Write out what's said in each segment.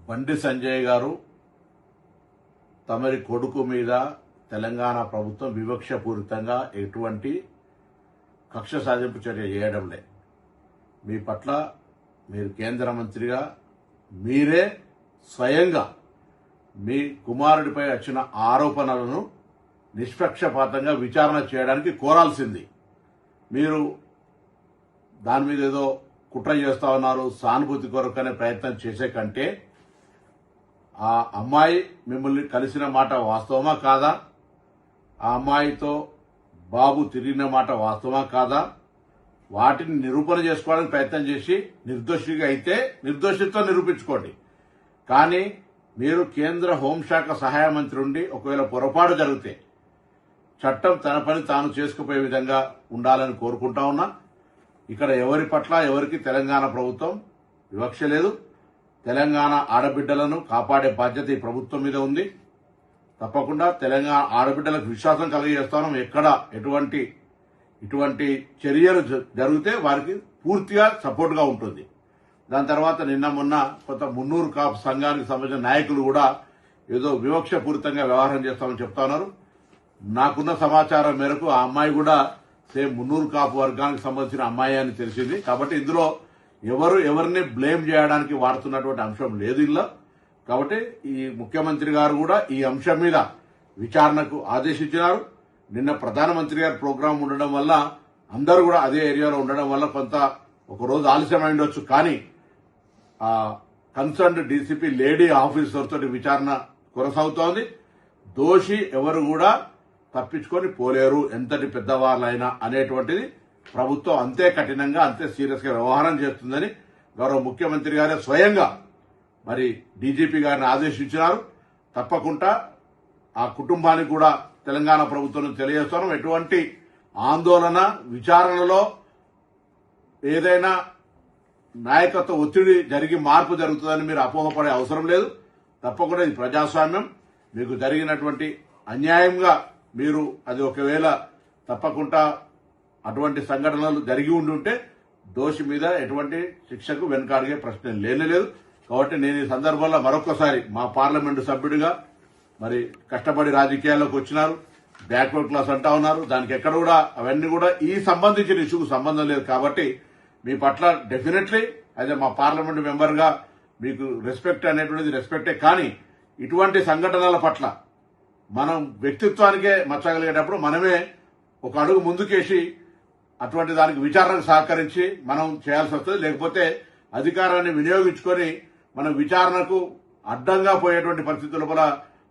బండి సంజయ్ గారు తమరి కొడుకు మీద తెలంగాణ ప్రభుత్వం వివక్షపూరితంగా ఎటువంటి కక్ష సాధింపు చర్య చేయడంలే. మీ పట్ల మీరు కేంద్ర మంత్రిగా మీరే స్వయంగా మీ కుమారుడిపై వచ్చిన ఆరోపణలను నిష్పక్షపాతంగా విచారణ చేయడానికి కోరాల్సింది. మీరు దాని మీద ఏదో కుట్ర చేస్తా ఉన్నారు, సానుభూతి కొరకనే ప్రయత్నం చేసే కంటే ఆ అమ్మాయి మిమ్మల్ని కలిసిన మాట వాస్తవమా కాదా, ఆ అమ్మాయితో బాబు తిరిగిన మాట వాస్తవమా కాదా, వాటిని నిరూపణ చేసుకోవడానికి ప్రయత్నం చేసి నిర్దోషిగా అయితే నిర్దోషిత్వం నిరూపించుకోండి. కానీ మీరు కేంద్ర హోంశాఖ సహాయ మంత్రి ఉండి ఒకవేళ పొరపాటు జరిగితే చట్టం తన పని తాను చేసుకుపోయే విధంగా ఉండాలని కోరుకుంటా ఉన్నా. ఇక్కడ ఎవరి పట్ల ఎవరికి తెలంగాణ ప్రభుత్వం వివక్ష లేదు. తెలంగాణ ఆడబిడ్డలను కాపాడే బాధ్యత ఈ ప్రభుత్వం మీద ఉంది. తప్పకుండా తెలంగాణ ఆడబిడ్డలకు విశ్వాసం కలిగజేస్తాను. ఎక్కడ ఇటువంటి చర్యలు జరిగితే వారికి పూర్తిగా సపోర్ట్గా ఉంటుంది. దాని తర్వాత నిన్న మొన్న కొంత మున్నూరు కాపు సంఘానికి సంబంధించిన నాయకులు కూడా ఏదో వివక్షపూరితంగా వ్యవహారం చేస్తామని చెప్తా ఉన్నారు. నాకున్న సమాచారం మేరకు ఆ అమ్మాయి కూడా సేమ్ మున్నూరు కాపు వర్గానికి సంబంధించిన అమ్మాయి అని తెలిసింది. కాబట్టి ఇందులో ఎవరిని బ్లేమ్ చేయడానికి వాడుతున్నటువంటి అంశం లేదు ఇందులో. కాబట్టి ఈ ముఖ్యమంత్రి గారు కూడా ఈ అంశం మీద విచారణకు ఆదేశించినారు. నిన్న ప్రధానమంత్రి గారి ప్రోగ్రాం ఉండడం వల్ల అందరూ కూడా అదే ఏరియాలో ఉండడం వల్ల కొంత ఒక రోజు ఆలస్యమై ఉండొచ్చు. కానీ ఆ కన్సర్న్డ్ డీసీపీ లేడీ ఆఫీసర్ తోటి విచారణ కొనసాగుతోంది. దోషి ఎవరు కూడా తప్పించుకొని పోలేరు, ఎంతటి పెద్దవాళ్ళైనా అనేటువంటిది ప్రభుత్వం అంతే కఠినంగా అంతే సీరియస్ గా వ్యవహారం చేస్తుందని గౌరవ ముఖ్యమంత్రి గారే స్వయంగా మరి డీజీపీ గారిని ఆదేశించినారు. తప్పకుండా ఆ కుటుంబానికి కూడా తెలంగాణ ప్రభుత్వం తెలియజేస్తున్నాం. ఎటువంటి ఆందోళన విచారణలో ఏదైనా నాయకత్వ ఒత్తిడి జరిగి మార్పు జరుగుతుందని మీరు అపోహపడే అవసరం లేదు. తప్పకుండా ఇది ప్రజాస్వామ్యం. మీకు జరిగినటువంటి అన్యాయంగా మీరు అది ఒకవేళ తప్పకుండా అటువంటి సంఘటనలు జరిగి ఉండుంటే దోషి మీద ఎటువంటి శిక్షకు వెనుకాడిగే ప్రశ్న లేనేలేదు. కాబట్టి నేను ఈ సందర్భంలో మరొకసారి మా పార్లమెంటు సభ్యుడిగా మరి కష్టపడి రాజకీయాల్లోకి వచ్చినారు, బ్యాక్వర్డ్ క్లాస్ అంటా ఉన్నారు. దానికి ఎక్కడ కూడా అవన్నీ కూడా ఈ సంబంధించిన ఇష్యూకు సంబంధం లేదు. కాబట్టి మీ పట్ల డెఫినెట్లీ అదే మా పార్లమెంటు మెంబర్గా మీకు రెస్పెక్ట్ అనేటువంటిది రెస్పెక్టే. కానీ ఇటువంటి సంఘటనల పట్ల మనం వ్యక్తిత్వానికే మచ్చగలిగేటప్పుడు మనమే ఒక అడుగు ముందుకేసి అటువంటి దానికి విచారణకు సహకరించి మనం చేయాల్సి వస్తుంది. లేకపోతే అధికారాన్ని వినియోగించుకొని మనం విచారణకు అడ్డంగా పోయేటువంటి పరిస్థితుల వల్ల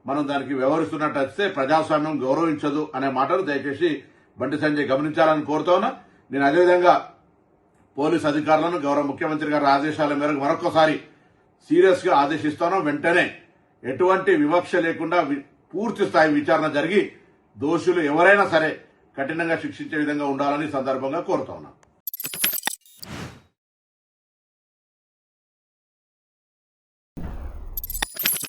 మనం దానికి వ్యవహరిస్తున్నట్టు వస్తే ప్రజాస్వామ్యం గౌరవించదు అనే మాటలు దయచేసి బండి సంజయ్ గమనించాలని కోరుతా ఉన్నా. నేను అదేవిధంగా పోలీస్ అధికారులను గౌరవ ముఖ్యమంత్రి గారి ఆదేశాల మేరకు మరొకసారి సీరియస్ గా ఆదేశిస్తాను. వెంటనే ఎటువంటి వివక్ష లేకుండా పూర్తి స్థాయి విచారణ జరిగి దోషులు ఎవరైనా సరే కఠినంగా శిక్షించే విధంగా ఉండాలని సందర్భంగా కోరుతా ఉన్నాను.